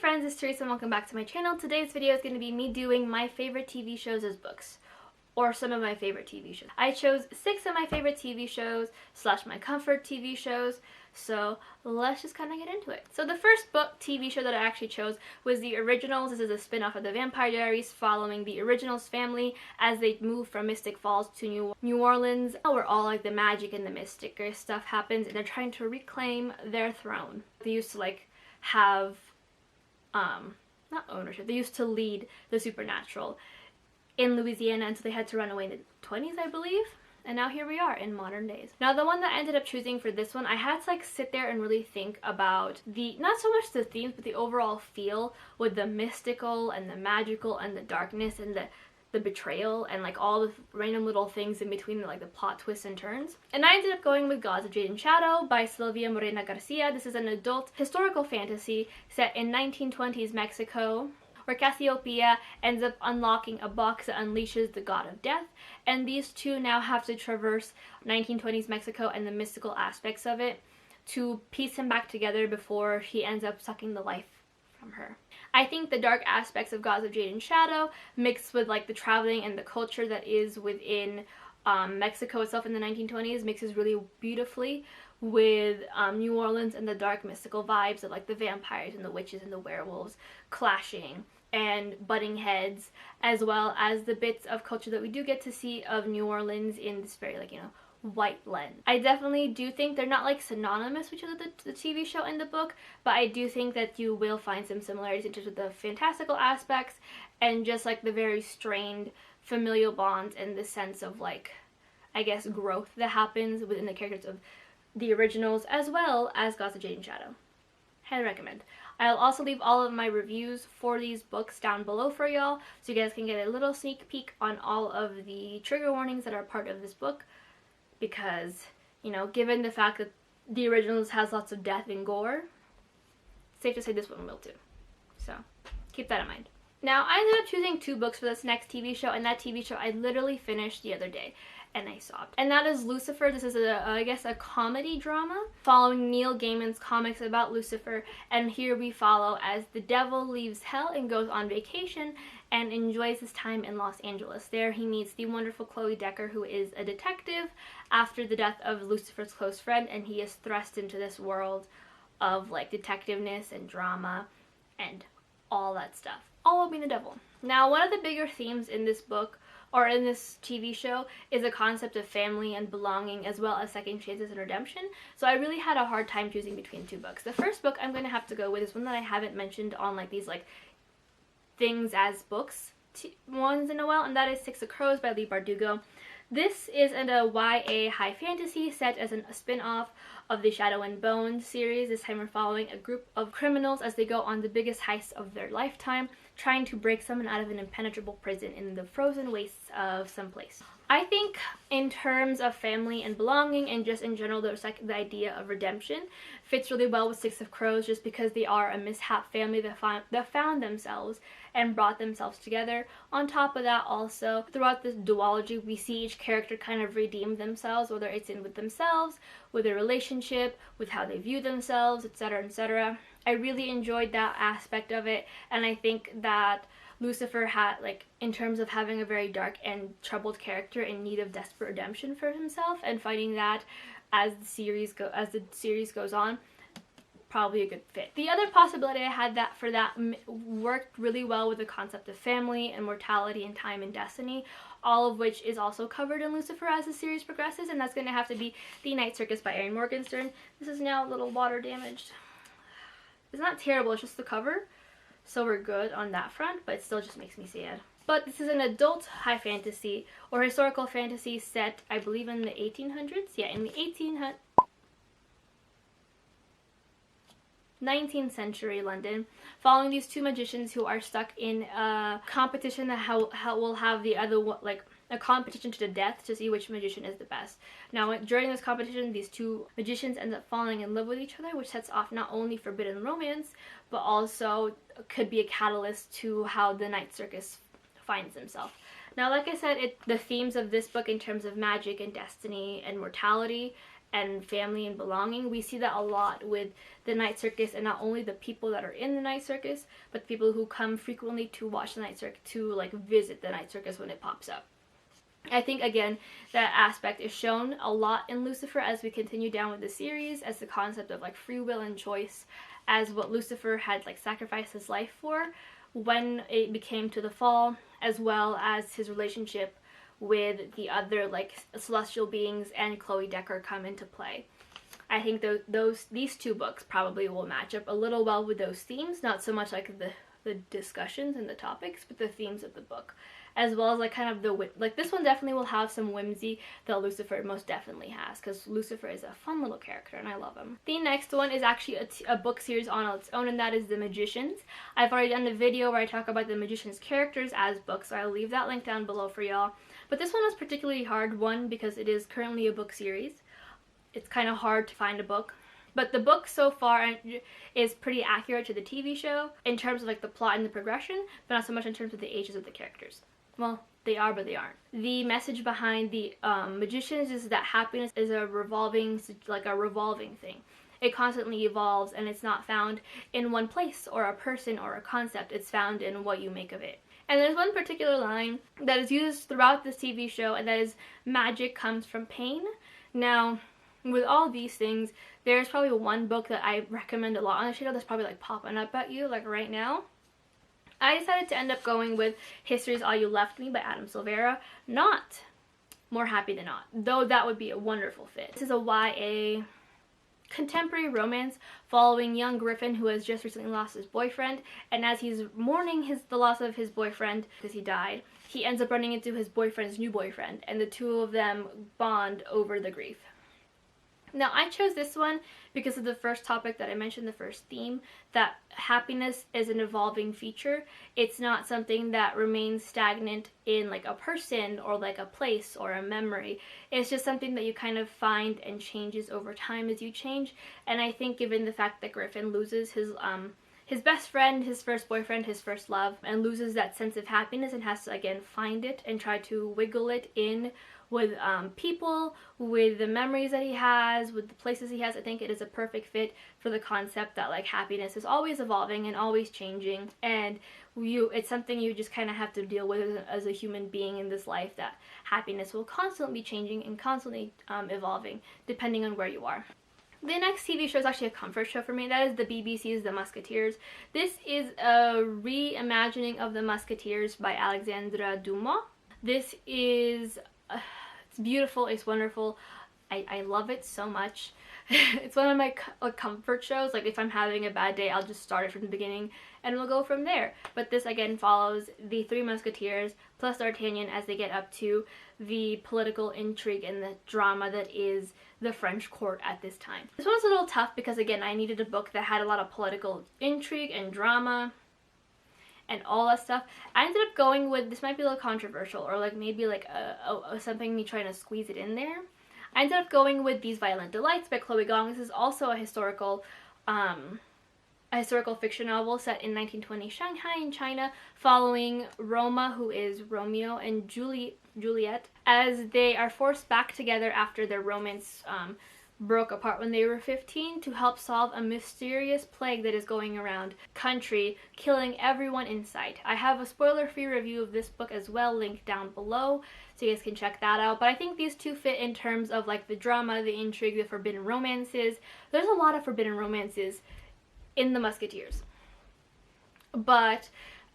friends, it's Teresa and welcome back to my channel. Today's video is going to be me doing my favorite TV shows as books. Or some of my favorite TV shows. I chose 6 of my favorite TV shows / my comfort TV shows. So let's just kind of get into it. So the first book TV show that I actually chose was The Originals. This is a spin-off of The Vampire Diaries following the Originals family as they move from Mystic Falls to New Orleans, where all like the magic and the mystic stuff happens, and they're trying to reclaim their throne. They used to like have not ownership, they used to lead the supernatural in Louisiana until they had to run away in the 20s, I believe. And now here we are in modern days. Now the one that I ended up choosing for this one, I had to like sit there and really think about the, not so much the themes, but the overall feel with the mystical and the magical and the darkness and the betrayal and like all the random little things in between, like the plot twists and turns. And I ended up going with Gods of Jade and Shadow by Sylvia Morena Garcia. This is an adult historical fantasy set in 1920s Mexico, where Cassiopeia ends up unlocking a box that unleashes the god of death, and these two now have to traverse 1920s Mexico and the mystical aspects of it to piece him back together before he ends up sucking the life from her. I think the dark aspects of Gods of Jade and Shadow mixed with like the traveling and the culture that is within Mexico itself in the 1920s mixes really beautifully with New Orleans and the dark mystical vibes of like the vampires and the witches and the werewolves clashing and butting heads, as well as the bits of culture that we do get to see of New Orleans in this very like, you know, white lens. I definitely do think they're not like synonymous with each other, the TV show and the book, but I do think that you will find some similarities in terms of the fantastical aspects and just like the very strained familial bonds and the sense of like, I guess, growth that happens within the characters of The Originals as well as Gods of Jade and Shadow. Highly recommend. I'll also leave all of my reviews for these books down below for y'all, so you guys can get a little sneak peek on all of the trigger warnings that are part of this book, because, you know, given the fact that The Originals has lots of death and gore, it's safe to say this one will too. So keep that in mind. Now, I ended up choosing 2 books for this next TV show, and that TV show I literally finished the other day. And I sobbed. And that is Lucifer. This is I guess a comedy drama following Neil Gaiman's comics about Lucifer, and here we follow as the devil leaves hell and goes on vacation and enjoys his time in Los Angeles. There he meets the wonderful Chloe Decker, who is a detective after the death of Lucifer's close friend, and he is thrust into this world of like detectiveness and drama and all that stuff, all while being the devil. Now, one of the bigger themes in this book or in this TV show is a concept of family and belonging, as well as second chances and redemption. So I really had a hard time choosing between 2 books. The first book I'm going to have to go with is one that I haven't mentioned on like these like things as books ones in a while, and that is Six of Crows by Leigh Bardugo. This is a YA high fantasy set as a spin-off of the Shadow and Bone series. This time we're following a group of criminals as they go on the biggest heist of their lifetime, trying to break someone out of an impenetrable prison in the frozen wastes of some place. I think in terms of family and belonging and just in general, there's like the idea of redemption fits really well with Six of Crows, just because they are a mishap family that found themselves and brought themselves together. On top of that, also throughout this duology, we see each character kind of redeem themselves, whether it's in with themselves, with their relationship, with how they view themselves, etc., etc. I really enjoyed that aspect of it, and I think that Lucifer had, like, in terms of having a very dark and troubled character in need of desperate redemption for himself and fighting that as the series goes on, probably a good fit. The other possibility I had that for that worked really well with the concept of family and mortality and time and destiny, all of which is also covered in Lucifer as the series progresses, and that's going to have to be The Night Circus by Erin Morgenstern. This is now a little water damaged. It's not terrible, it's just the cover. So we're good on that front, but it still just makes me sad. But this is an adult high fantasy or historical fantasy set, I believe, in the 1800s. Yeah, in the 19th century London, following these 2 magicians who are stuck in a competition that will have the other one, like a competition to the death to see which magician is the best. Now, during this competition, these 2 magicians end up falling in love with each other, which sets off not only forbidden romance, but also could be a catalyst to how the Night Circus finds himself. Now, like I said, the themes of this book in terms of magic and destiny and mortality and family and belonging. We see that a lot with the night circus, and not only the people that are in the night circus, but the people who come frequently to watch the night circus, to like visit the night circus when it pops up. I think, again, that aspect is shown a lot in Lucifer as we continue down with the series, as the concept of like free will and choice, as what Lucifer had like sacrificed his life for when it became to the fall, as well as his relationship with the other like celestial beings and Chloe Decker come into play. I think these two books probably will match up a little well with those themes, not so much like the discussions and the topics, but the themes of the book, as well as like kind of this one definitely will have some whimsy that Lucifer most definitely has, because Lucifer is a fun little character and I love him. The next one is actually a book series on its own, and that is The Magicians. I've already done a video where I talk about the Magicians characters as books, so I'll leave that link down below for y'all. But this one was particularly hard, one, because it is currently a book series. It's kind of hard to find a book. But the book so far is pretty accurate to the TV show in terms of like the plot and the progression, but not so much in terms of the ages of the characters. Well, they are, but they aren't. The message behind the Magicians is that happiness is a revolving thing. It constantly evolves, and it's not found in one place or a person or a concept. It's found in what you make of it. And there's one particular line that is used throughout this TV show, and that is, magic comes from pain. Now, with all these things, there's probably one book that I recommend a lot on the channel that's probably like popping up at you like right now. I decided to end up going with History's All You Left Me by Adam Silvera, not More Happy Than Not, though that would be a wonderful fit. This is a YA contemporary romance following young Griffin, who has just recently lost his boyfriend, and as he's mourning the loss of his boyfriend because he died, he ends up running into his boyfriend's new boyfriend, and the two of them bond over the grief. Now, I chose this one because of the first topic that I mentioned, the first theme, that happiness is an evolving feature. It's not something that remains stagnant in like a person or like a place or a memory. It's just something that you kind of find and changes over time as you change. And I think given the fact that Griffin loses his best friend, his first boyfriend, his first love, and loses that sense of happiness and has to again find it and try to wiggle it in with people, with the memories that he has, with the places he has, I think it is a perfect fit for the concept that like happiness is always evolving and always changing, and it's something you just kind of have to deal with as a human being in this life, that happiness will constantly be changing and constantly evolving depending on where you are. The next TV show is actually a comfort show for me. That is the BBC's The Musketeers. This is a reimagining of The Musketeers by Alexandre Dumas. This is it's beautiful, it's wonderful. I love it so much. It's one of my comfort shows. Like if I'm having a bad day, I'll just start it from the beginning and we'll go from there. But this again follows the three musketeers plus D'Artagnan as they get up to the political intrigue and the drama that is the French court at this time. This one's a little tough because again, I needed a book that had a lot of political intrigue and drama and all that stuff. I ended up going with, this might be a little controversial, or like maybe like something me trying to squeeze it in there. I ended up going with These Violent Delights by Chloe Gong. This is also a historical fiction novel set in 1920 Shanghai in China, following Roma, who is Romeo, and Juliet, as they are forced back together after their romance broke apart when they were 15 to help solve a mysterious plague that is going around country, killing everyone in sight. I have a spoiler-free review of this book as well, linked down below, so you guys can check that out. But I think these two fit in terms of like the drama, the intrigue, the forbidden romances. There's a lot of forbidden romances in The Musketeers, but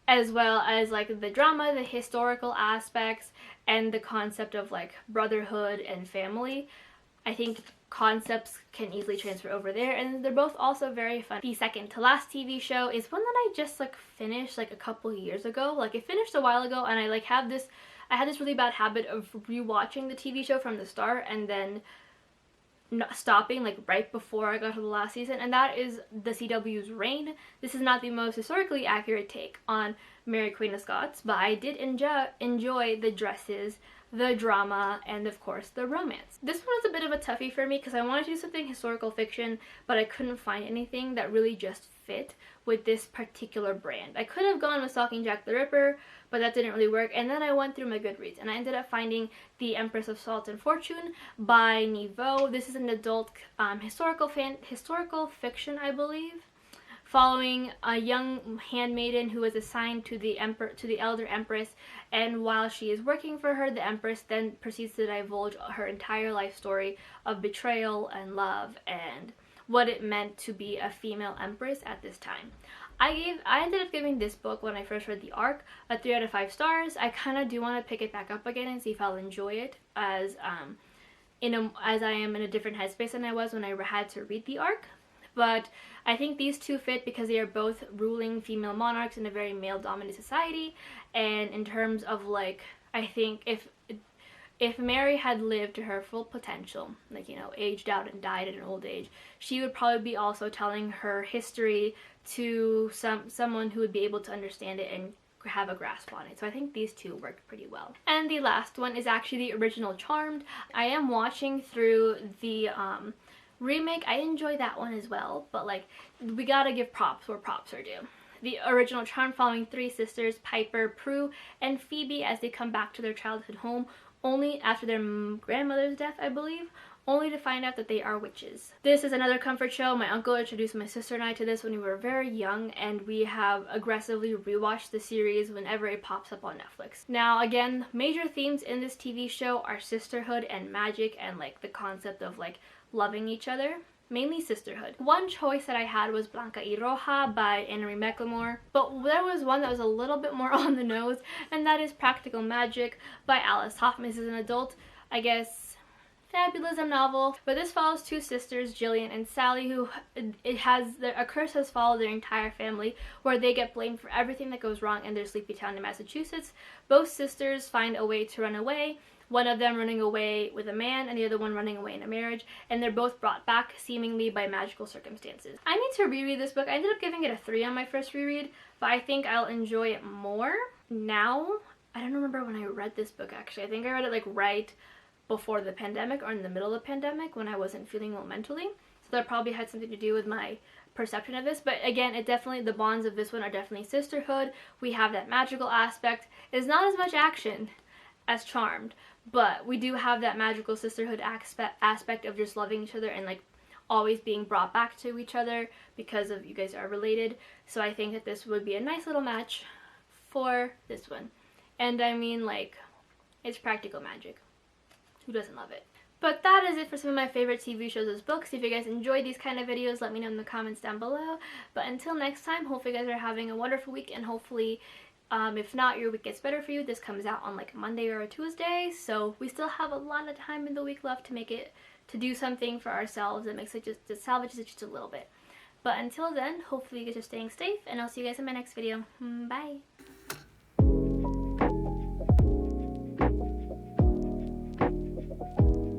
as well as like the drama, the historical aspects, and the concept of like brotherhood and family. I think concepts can easily transfer over there, and they're both also very fun. The second to last TV show is one that I just like finished like a couple years ago. Like it finished a while ago, and I like had this really bad habit of rewatching the TV show from the start and then stopping like right before I got to the last season, and that is the CW's Reign. This is not the most historically accurate take on Mary Queen of Scots, but I did enjoy the dresses, the drama, and of course the romance. This one was a bit of a toughie for me because I wanted to do something historical fiction, but I couldn't find anything that really just fit with this particular brand. I could have gone with Stalking Jack the Ripper, but that didn't really work, and then I went through my Goodreads and I ended up finding The Empress of Salt and Fortune by Niveau. This is an adult historical fiction, I believe, following a young handmaiden who is assigned to the elder empress, and while she is working for her, the empress then proceeds to divulge her entire life story of betrayal and love and what it meant to be a female empress at this time. I ended up giving this book, when I first read The Ark, a 3 out of 5 stars. I kind of do want to pick it back up again and see if I'll enjoy it as I am in a different headspace than I was when I had to read The Ark. But I think these two fit because they are both ruling female monarchs in a very male-dominated society, and in terms of, like, I think if Mary had lived to her full potential, like, you know, aged out and died at an old age, she would probably be also telling her history to someone who would be able to understand it and have a grasp on it. So I think these two worked pretty well. And the last one is actually the original Charmed. I am watching through the remake. I enjoy that one as well, but like, we gotta give props where props are due. The original Charmed, following 3 sisters, Piper, Prue, and Phoebe, as they come back to their childhood home only after their grandmother's death, I believe, only to find out that they are witches. This is another comfort show. My uncle introduced my sister and I to this when we were very young, and we have aggressively rewatched the series whenever it pops up on Netflix. Now, again, major themes in this TV show are sisterhood and magic, and like the concept of like loving each other. Mainly sisterhood. One choice that I had was Blanca y Roja by Anne Marie McLemore, but there was one that was a little bit more on the nose, and that is Practical Magic by Alice Hoffman. This is an adult, I guess, fabulism novel, but this follows 2 sisters, Jillian and Sally, who a curse has followed their entire family, where they get blamed for everything that goes wrong in their sleepy town in Massachusetts. Both sisters find a way to run away, one of them running away with a man and the other one running away in a marriage, and they're both brought back seemingly by magical circumstances. I need to reread this book. I ended up giving it a 3 on my first reread, but I think I'll enjoy it more now. I don't remember when I read this book, actually. I think I read it like right before the pandemic or in the middle of the pandemic when I wasn't feeling well mentally, so that probably had something to do with my perception of this. But again, the bonds of this one are definitely sisterhood. We have that magical aspect. It's not as much action as Charmed, but we do have that magical sisterhood aspect of just loving each other and like always being brought back to each other because of you guys are related. So I think that this would be a nice little match for this one. And I mean, like, it's practical magic. Who doesn't love it? But that is it for some of my favorite TV shows as books. If you guys enjoy these kind of videos, let me know in the comments down below. But until next time, hopefully you guys are having a wonderful week, and hopefully if not, your week gets better for you. This comes out on like a Monday or a Tuesday, so we still have a lot of time in the week left to do something for ourselves that makes it to salvage it just a little bit. But until then, hopefully you guys are staying safe, and I'll see you guys in my next video. Bye!